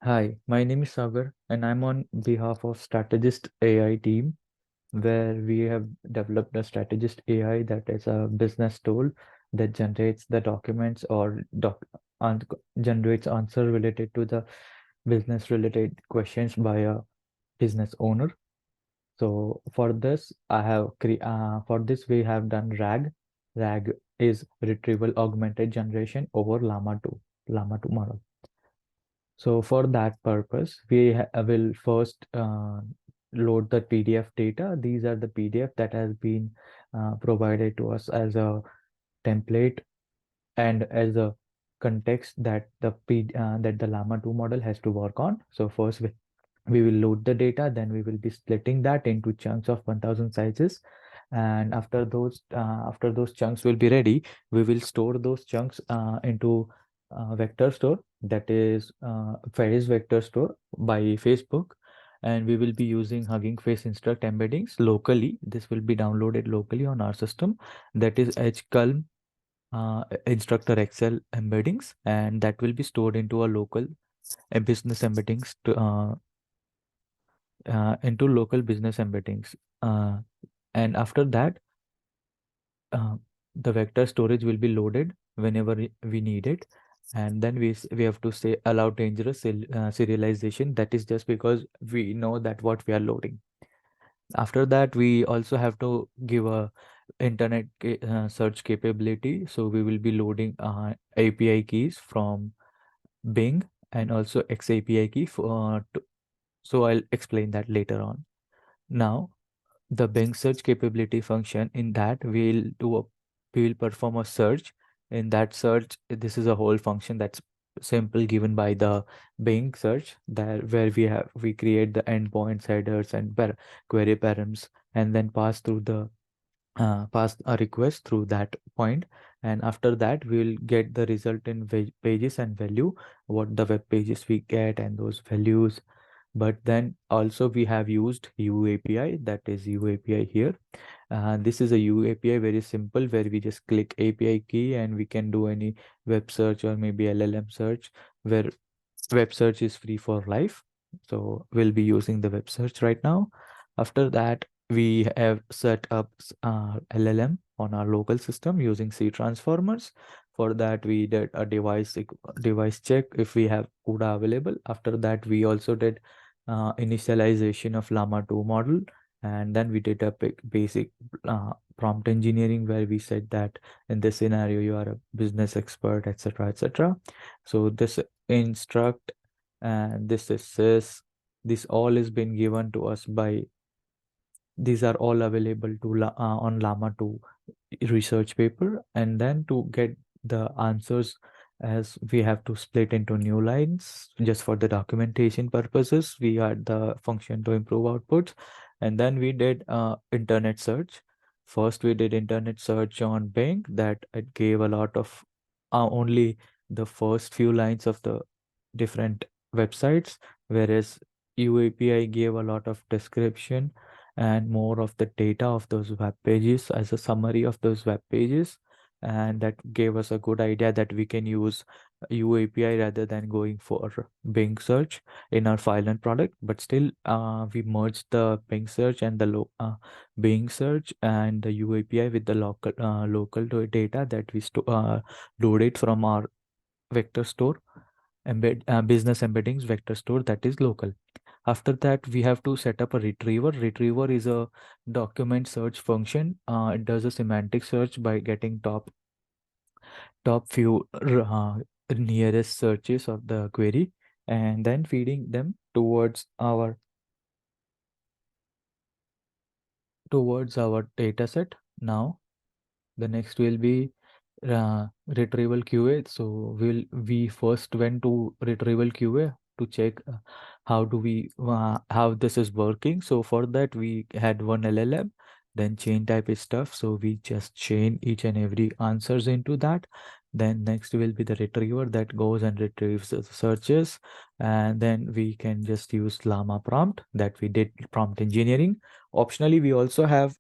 Hi, my name is Sagar, and I'm on behalf of Strategist AI team, where we have developed a Strategist AI that is a business tool that generates the documents or an generates answer related to the business related questions by a business owner. So for this we have done RAG. RAG is retrieval augmented generation over Llama 2 model. So for that purpose, will first load the PDF data. These are the PDF that has been provided to us as a template and as a context that the Llama 2 model has to work on. So first we will load the data, then we will be splitting that into chunks of 1000 sizes. And after those chunks will be ready, we will store those chunks into vector store, that is Ferris vector store by Facebook. And we will be using Hugging Face Instruct embeddings locally. This will be downloaded locally on our system. That is HCalm instructor Excel embeddings, and that will be stored into a local business embeddings into local business embeddings. And after that, uh, the vector storage will be loaded whenever we need it. And then we have to say allow dangerous serialization. That is just because we know that what we are loading. After that, we also have to give a search capability. So we will be loading API keys from Bing and also XAPI key so I'll explain that later on. Now, the Bing search capability function, in that we will perform a search. In that search, this is a whole function that's simple given by the Bing search, that where we create the endpoints, headers, and query params, and then pass a request through that point. And after that, we will get the result in pages and value, what the web pages we get and those values. But then also we have used UAPI, that is UAPI here. This is a UAPI, very simple, where we just click API key and we can do any web search or maybe LLM search, where web search is free for life. So we'll be using the web search right now. After that, we have set up LLM on our local system using C transformers. For that, we did a device check if we have CUDA available. After that, we also did initialization of Llama 2 model. And then we did a basic prompt engineering, where we said that in this scenario, you are a business expert, etc., etc. So this instruct and this is sys, this all is been given to us by, these are all available on Llama 2 research paper. And then to get the answers, as we have to split into new lines just for the documentation purposes, we had the function to improve outputs. And then we did internet search. First we did internet search on Bing, that it gave a lot of only the first few lines of the different websites, whereas UAPI gave a lot of description and more of the data of those web pages as a summary of those web pages. And that gave us a good idea that we can use UAPI rather than going for Bing search in our file and product. But still, we merged the Bing search and the Bing search and the UAPI with the local data that we loaded from our vector store business embeddings vector store, that is local. After that, we have to set up a retriever. Retriever is a document search function. It does a semantic search by getting top few nearest searches of the query, and then feeding them towards our data set. Now the next will be retrieval QA. So we first went to retrieval QA to check how this is working. So for that, we had one LLM, then chain type is stuff. So we just chain each and every answers into that. Then next will be the retriever that goes and retrieves the searches. And then we can just use Llama prompt, that we did prompt engineering. Optionally, we also have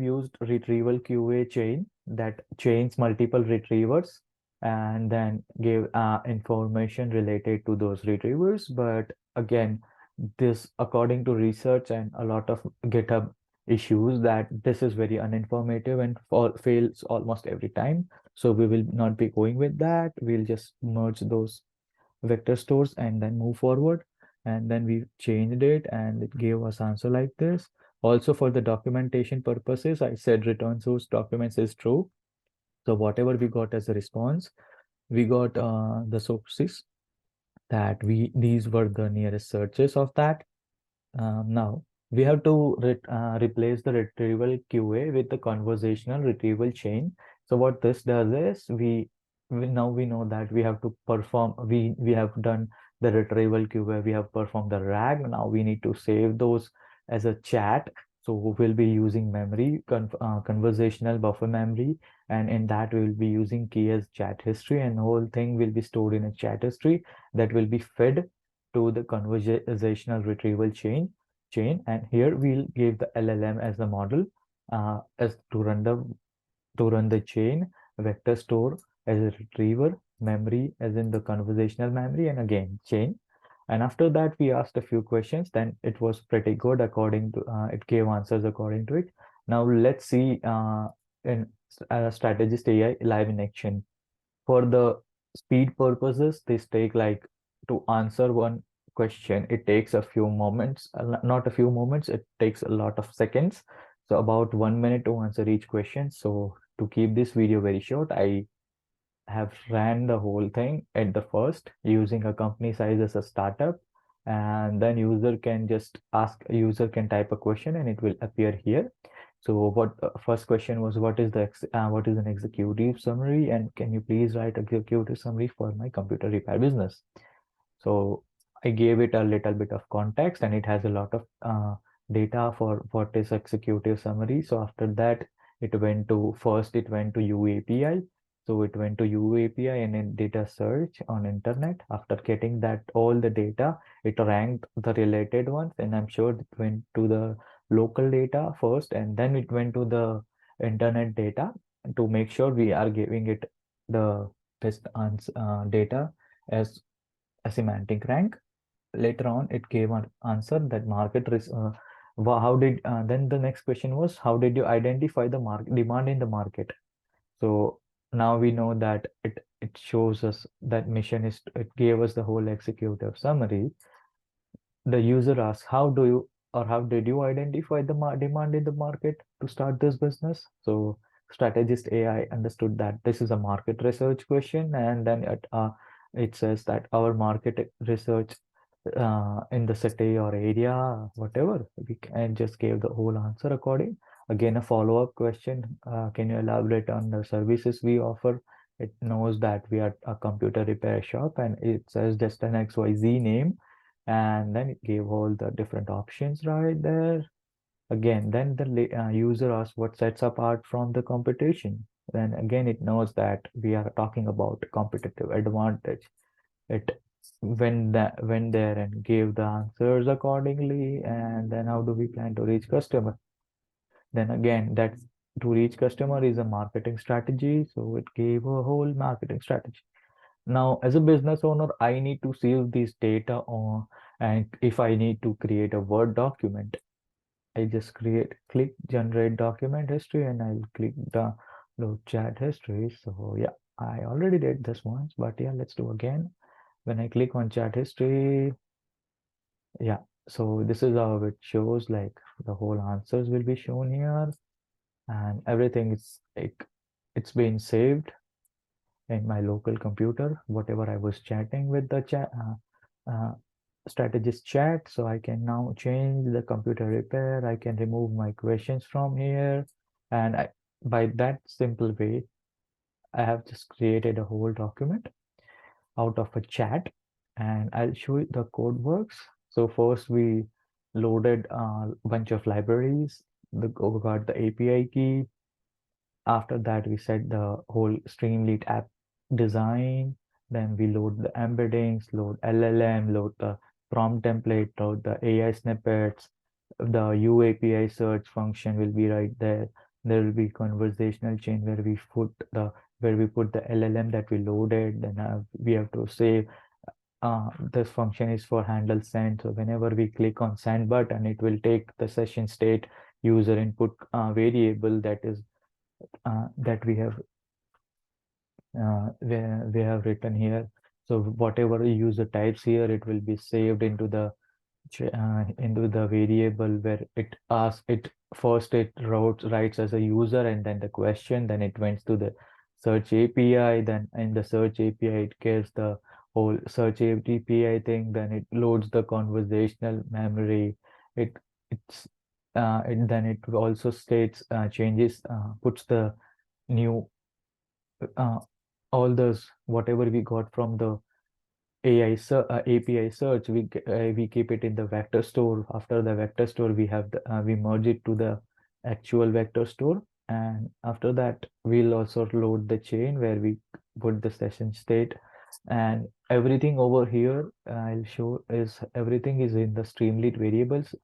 used retrieval QA chain that chains multiple retrievers. and then gave information related to those retrievers. But again, this according to research and a lot of GitHub issues, that this is very uninformative and fails almost every time. So we will not be going with that. We'll just merge those vector stores and then move forward. And then we changed it and it gave us answer like this. Also for the documentation purposes, I said return source documents is true. So whatever we got as a response, we got the sources that these were the nearest searches of that. Now we have to replace the retrieval QA with the conversational retrieval chain. So what this does is we now we know that we have to perform, we have done the retrieval QA, we have performed the RAG. Now we need to save those as a chat. So we'll be using conversational buffer memory, and in that we will be using key as chat history, and the whole thing will be stored in a chat history that will be fed to the conversational retrieval chain. And here we'll give the LLM as the model, as to run the chain, vector store as a retriever, memory as in the conversational memory, and again chain. And after that we asked a few questions, then it was pretty good according to it gave answers according to it. Now let's see in Strategist AI live in action. For the speed purposes, this take like, to answer one question, it takes a few moments, not a few moments, it takes a lot of seconds. So about 1 minute to answer each question. So to keep this video very short, I have ran the whole thing at the first using a company size as a startup, and then user can type a question and it will appear here. So what first question was, what is an executive summary, and can you please write executive summary for my computer repair business? So I gave it a little bit of context, and it has a lot of data for what is executive summary. So after that, it went to UAPI. So it went to UAPI and then did a search on internet. After getting that all the data, it ranked the related ones, and I'm sure it went to the local data first, and then it went to the internet data to make sure we are giving it the best data as a semantic rank. Later on, it gave an answer that how did then the next question was, how did you identify the market demand in the market? So now we know that it shows us that mission is, it gave us the whole executive summary. The user asks, how did you identify the demand in the market to start this business? So Strategist AI understood that this is a market research question, and then it says that our market research in the city or area, whatever, we can just give the whole answer according. Again, a follow-up question, can you elaborate on the services we offer? It knows that we are a computer repair shop, and it says just an XYZ name, and then it gave all the different options right there. Again, then the user asks what sets apart from the competition. Then again, it knows that we are talking about competitive advantage. It went there and gave the answers accordingly. And then how do we plan to reach customer? Then again, that's to reach customer is a marketing strategy. So it gave a whole marketing strategy. Now, as a business owner, I need to save this data on, and if I need to create a Word document, I just click generate document history, and I'll click download chat history. So yeah, I already did this once, but yeah, let's do again. When I click on chat history, yeah, so this is how it shows, like the whole answers will be shown here, and everything is like it's been saved in my local computer, whatever I was chatting with the strategist chat. So I can now change the computer repair. I can remove my questions from here. And by that simple way, I have just created a whole document out of a chat, and I'll show you the code works. So first we loaded a bunch of libraries, we got the API key. After that, we set the whole Streamlit app design. Then we load the embeddings, load LLM, load the prompt template, load the AI snippets. The UAPI search function will be right there. There will be conversational chain where we put the where we put the LLM that we loaded. Then we have to save this function is for handle send. So whenever we click on send button, it will take the session state user input variable that we have written here. So whatever user types here, it will be saved into the variable where it asks it first. It writes as a user and then the question, then it went to the search API. Then in the search API it gives the whole search API thing, then it loads the conversational memory. It it's uh, it, then it also states changes puts the new uh, all those whatever we got from the API search, we keep it in the vector store. After the vector store, we merge it to the actual vector store, and after that, we'll also load the chain where we put the session state, and everything over here I'll show is everything is in the Streamlit variables.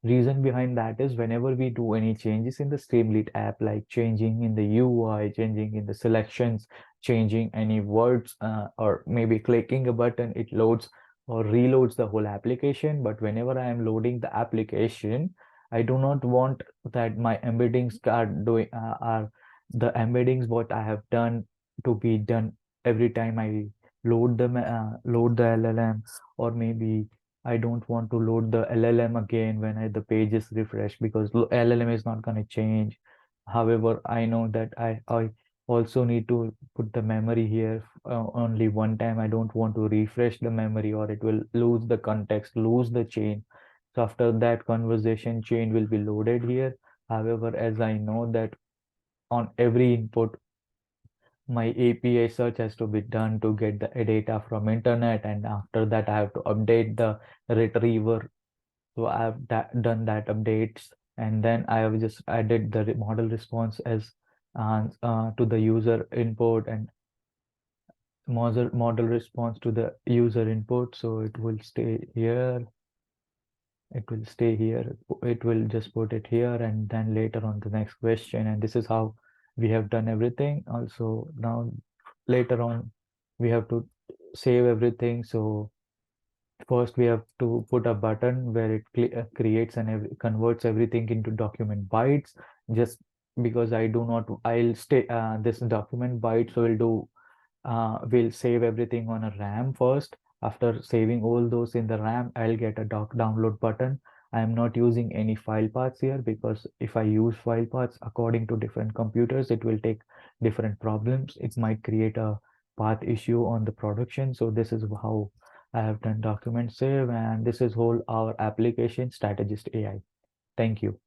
Reason behind that is whenever we do any changes in the Streamlit app, like changing in the UI, changing in the selections, changing any words, or maybe clicking a button, it loads or reloads the whole application. But whenever I am loading the application, I do not want that my embeddings are the embeddings what I have done to be done every time I load the LLM, or maybe I don't want to load the LLM again when the page is refreshed, because LLM is not going to change. However, I know that I also need to put the memory here only one time. I don't want to refresh the memory or it will lose the context, lose the chain. So after that, conversation chain will be loaded here. However, as I know that on every input, my API search has to be done to get the data from internet, and after that I have to update the retriever. So I have done that updates, and then I have just added the model response as to the user input, and model response to the user input. So it will stay here. It will stay here. It will just put it here, and then later on the next question. And this is how we have done everything. Also now later on we have to save everything. So first, we have to put a button where it creates and converts everything into document bytes. Just because I do not, I'll stay this document bytes will do. We'll save everything on a RAM first. After saving all those in the RAM, I'll get a doc download button. I'm not using any file paths here, because if I use file paths according to different computers, it will take different problems. It might create a path issue on the production. So this is how I have done document save, and this is whole our application Strategist AI. Thank you.